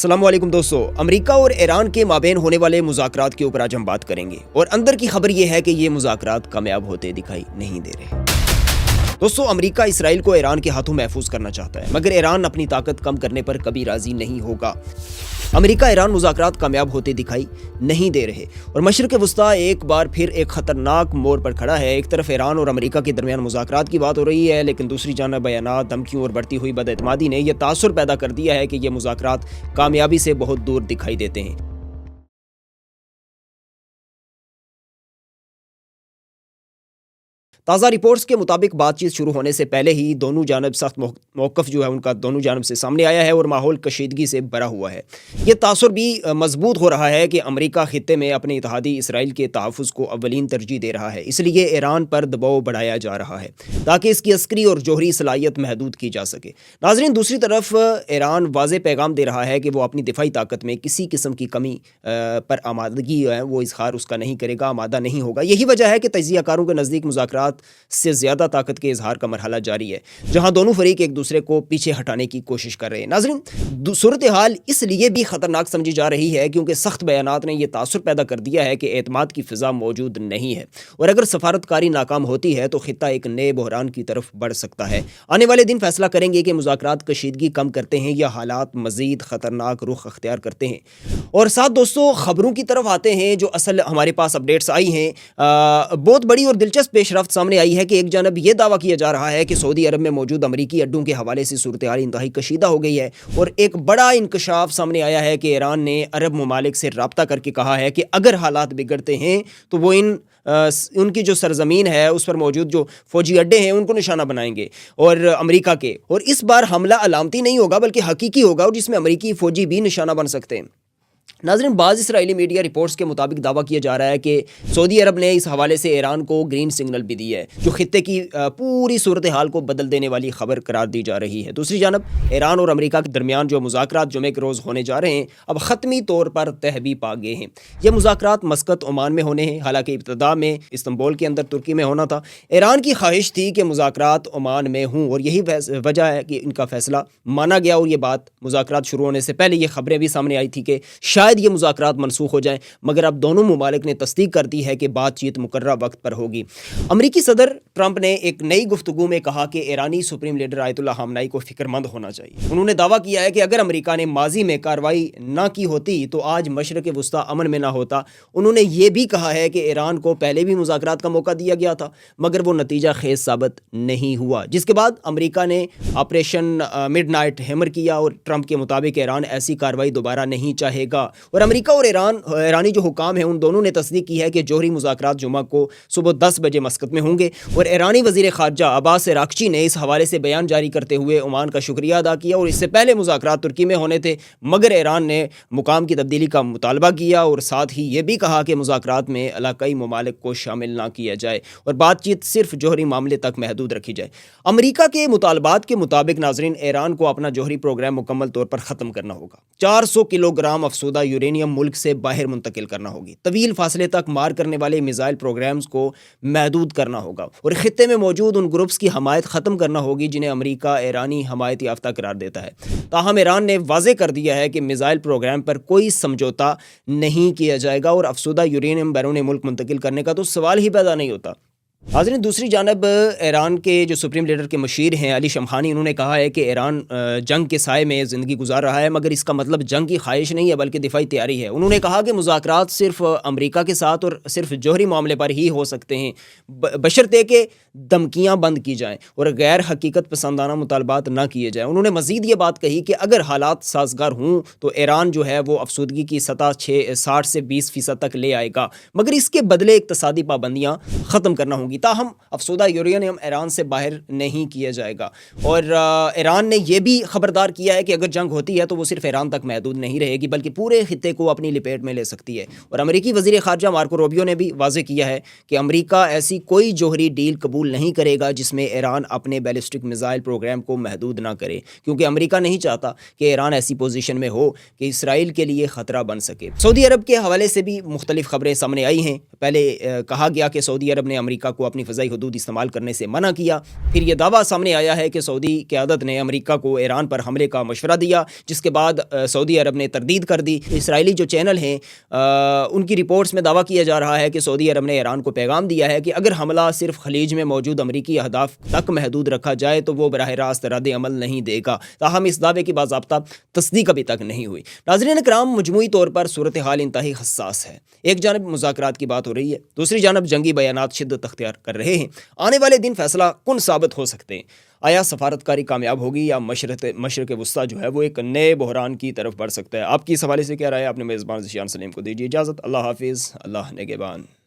السلام علیکم دوستو، امریکہ اور ایران کے مابین ہونے والے مذاکرات کے اوپر آج ہم بات کریں گے اور اندر کی خبر یہ ہے کہ یہ مذاکرات کامیاب ہوتے دکھائی نہیں دے رہے۔ دوستو، امریکہ اسرائیل کو ایران کے ہاتھوں محفوظ کرنا چاہتا ہے، مگر ایران اپنی طاقت کم کرنے پر کبھی راضی نہیں ہوگا۔ امریکہ ایران مذاکرات کامیاب ہوتے دکھائی نہیں دے رہے اور مشرق وسطیٰ ایک بار پھر ایک خطرناک موڑ پر کھڑا ہے۔ ایک طرف ایران اور امریکہ کے درمیان مذاکرات کی بات ہو رہی ہے، لیکن دوسری جانب بیانات، دھمکیوں اور بڑھتی ہوئی بداعتمادی نے یہ تاثر پیدا کر دیا ہے کہ یہ مذاکرات کامیابی سے بہت دور دکھائی دیتے ہیں۔ تازہ رپورٹس کے مطابق بات چیت شروع ہونے سے پہلے ہی دونوں جانب سخت موقف جو ہے ان کا دونوں جانب سے سامنے آیا ہے اور ماحول کشیدگی سے بھرا ہوا ہے۔ یہ تاثر بھی مضبوط ہو رہا ہے کہ امریکہ خطے میں اپنے اتحادی اسرائیل کے تحفظ کو اولین ترجیح دے رہا ہے، اس لیے ایران پر دباؤ بڑھایا جا رہا ہے تاکہ اس کی عسکری اور جوہری صلاحیت محدود کی جا سکے۔ ناظرین، دوسری طرف ایران واضح پیغام دے رہا ہے کہ وہ اپنی دفاعی طاقت میں کسی قسم کی کمی پر آمادگی ہے وہ اظہار اس کا نہیں کرے گا، آمادہ نہیں ہوگا۔ یہی وجہ ہے کہ تجزیہ کاروں کے نزدیک مذاکرات سے زیادہ طاقت کے اظہار کا مرحلہ جاری ہے، جہاں دونوں فریق ایک دوسرے کو پیچھے ہٹانے کی کوشش کر رہے ہیں۔ ناظرین، صورتحال اس لیے بھی خطرناک سمجھی جا رہی ہے کیونکہ سخت بیانات نے یہ تاثر پیدا کر دیا ہے کہ اعتماد کی فضا موجود نہیں ہے، اور اگر سفارتکاری ناکام ہوتی ہے تو خطہ ایک نئے بحران کی طرف بڑھ سکتا ہے۔ آنے والے دن فیصلہ کریں گے کہ مذاکرات کشیدگی کم کرتے ہیں یا حالات مزید خطرناک رخ اختیار کرتے ہیں۔ اور ساتھ دوستو، خبروں کی طرف آتے ہیں جو اصل ہمارے پاس اپڈیٹس آئی ہیں۔ بہت بڑی اور دلچسپ پیش رفت سامنے آئی ہے کہ ایک جانب یہ دعویٰ کیا جا رہا ہے کہ سعودی عرب میں موجود امریکی اڈوں کے حوالے سے صورتحال انتہائی کشیدہ ہو گئی ہے، اور ایک بڑا انکشاف سامنے آیا ہے کہ ایران نے عرب ممالک سے رابطہ کر کے کہا ہے کہ اگر حالات بگڑتے ہیں تو وہ ان کی جو سرزمین ہے اس پر موجود جو فوجی اڈے ہیں ان کو نشانہ بنائیں گے، اور امریکہ کے، اور اس بار حملہ علامتی نہیں ہوگا بلکہ حقیقی ہوگا، اور جس میں امریکی فوجی بھی نشانہ بن سکتے ہیں۔ ناظرین، بعض اسرائیلی میڈیا رپورٹس کے مطابق دعویٰ کیا جا رہا ہے کہ سعودی عرب نے اس حوالے سے ایران کو گرین سگنل بھی دی ہے، جو خطے کی پوری صورتحال کو بدل دینے والی خبر قرار دی جا رہی ہے۔ دوسری جانب ایران اور امریکہ کے درمیان جو مذاکرات جمعے کے روز ہونے جا رہے ہیں اب حتمی طور پر تہہ بھی پا گئے ہیں۔ یہ مذاکرات مسقط، عمان میں ہونے ہیں، حالانکہ ابتدا میں استنبول کے اندر ترکی میں ہونا تھا۔ ایران کی خواہش تھی کہ مذاکرات عمان میں ہوں، اور یہی وجہ ہے کہ ان کا فیصلہ مانا گیا، اور یہ بات مذاکرات شروع ہونے سے پہلے یہ خبریں بھی سامنے آئی تھی کہ شاید یہ مذاکرات منسوخ ہو جائیں، مگر اب دونوں ممالک نے تصدیق کر دی ہے کہ بات چیت مقررہ وقت پر ہوگی۔ امریکی صدر ٹرمپ نے ایک نئی گفتگو میں کہا کہ ایرانی سپریم لیڈر آیت اللہ خامنائی کو فکر مند ہونا چاہیے۔ انہوں نے دعویٰ کیا ہے کہ اگر امریکہ نے ماضی میں کارروائی نہ کی ہوتی تو آج مشرق وسطیٰ امن میں نہ ہوتا۔ انہوں نے یہ بھی کہا ہے کہ ایران کو پہلے بھی مذاکرات کا موقع دیا گیا تھا، مگر وہ نتیجہ خیز ثابت نہیں ہوا، جس کے بعد امریکہ نے آپریشن مڈ نائٹ ہیمر کیا، اور ٹرمپ کے مطابق ایران ایسی کارروائی دوبارہ نہیں چاہے گا۔ اور امریکہ اور ایرانی جو حکام ہیں ان دونوں نے تصدیق کی ہے کہ جوہری مذاکرات جمعہ کو صبح 10 بجے مسقط میں ہوں گے، اور ایرانی وزیر خارجہ عباس عراقچی نے اس حوالے سے بیان جاری کرتے ہوئے عمان کا شکریہ ادا کیا، اور اس سے پہلے مذاکرات ترکی میں ہونے تھے، مگر ایران نے مقام کی تبدیلی کا مطالبہ کیا، اور ساتھ ہی یہ بھی کہا کہ مذاکرات میں علاقائی ممالک کو شامل نہ کیا جائے اور بات چیت صرف جوہری معاملے تک محدود رکھی جائے۔ امریکہ کے مطالبات کے مطابق ناظرین، ایران کو اپنا جوہری پروگرام مکمل طور پر ختم کرنا ہوگا، 400 کلو گرام افسودہ یورینیم ملک سے باہر منتقل کرنا ہوگی، طویل فاصلے تک مار کرنے والے میزائل پروگرامز کو محدود کرنا ہوگا، اور خطے میں موجود ان گروپس کی حمایت ختم کرنا ہوگی جنہیں امریکہ ایرانی حمایت یافتہ قرار دیتا ہے۔ تاہم ایران نے واضح کر دیا ہے کہ میزائل پروگرام پر کوئی سمجھوتا نہیں کیا جائے گا، اور افسودہ یورینیم بیرون ملک منتقل کرنے کا تو سوال ہی پیدا نہیں ہوتا۔ حاضرین، دوسری جانب ایران کے جو سپریم لیڈر کے مشیر ہیں علی شمخانی، انہوں نے کہا ہے کہ ایران جنگ کے سائے میں زندگی گزار رہا ہے، مگر اس کا مطلب جنگ کی خواہش نہیں ہے بلکہ دفاعی تیاری ہے۔ انہوں نے کہا کہ مذاکرات صرف امریکہ کے ساتھ اور صرف جوہری معاملے پر ہی ہو سکتے ہیں، بشرطے کہ دھمکیاں بند کی جائیں اور غیر حقیقت پسندانہ مطالبات نہ کیے جائیں۔ انہوں نے مزید یہ بات کہی کہ اگر حالات سازگار ہوں تو ایران جو ہے وہ افسودگی کی سطح 60 سے 20% تک لے آئے گا، مگر اس کے بدلے اقتصادی پابندیاں ختم کرنا ہوں گی۔ تاہم افسودہ یورینیم ایران سے باہر نہیں کیا جائے گا، اور ایران نے یہ بھی خبردار کیا ہے کہ اگر جنگ ہوتی ہے تو وہ صرف ایران تک محدود نہیں رہے گی بلکہ پورے خطے کو اپنی لپیٹ میں لے سکتی ہے۔ اور امریکی وزیر خارجہ مارکو روبیو نے بھی واضح کیا ہے کہ امریکہ ایسی کوئی جوہری ڈیل قبول نہیں کرے گا جس میں ایران اپنے بیلسٹک میزائل پروگرام کو محدود نہ کرے، کیونکہ امریکہ نہیں چاہتا کہ ایران ایسی پوزیشن میں ہو کہ اسرائیل کے لیے خطرہ بن سکے۔ سعودی عرب کے حوالے سے بھی مختلف خبریں سامنے آئی ہیں۔ پہلے کہا گیا کہ سعودی عرب نے امریکہ کو اپنی فضائی حدود استعمال کرنے سے منع کیا۔ پھر یہ دعویٰ سامنے آیا ہے کہ سعودی قیادت نے امریکہ کو ایران پر حملے کا مشورہ دیا، جس کے بعد سعودی عرب نے تردید کر دی۔ اسرائیلی جو چینل ہیں ان کی رپورٹس میں دعویٰ کیا جا رہا ہے کہ سعودی عرب نے ایران کو پیغام دیا ہے کہ اگر حملہ صرف خلیج میں موجود امریکی اہداف تک محدود رکھا جائے تو وہ براہ راست رد عمل نہیں دے گا، تاہم اس دعوے کی باضابطہ تصدیق ابھی تک نہیں ہوئی۔ ناظرین کرام، مجموعی طور پر صورتحال انتہائی حساس ہے۔ ایک جانب مذاکرات کی بات ہو رہی ہے، دوسری جانب جنگی بیانات شدت اختیار کر رہے ہیں۔ آنے والے دن فیصلہ کن ثابت ہو سکتے ہیں۔ آیا سفارتکاری کامیاب ہوگی یا مشرق وسطیٰ جو ہے وہ ایک نئے بحران کی طرف بڑھ سکتا ہے؟ آپ کی اس حوالے سے کیا رائے ہے؟ اپنے میزبان ذیشان سلیم کو دیجیے اجازت۔ اللہ حافظ، اللہ نگہبان۔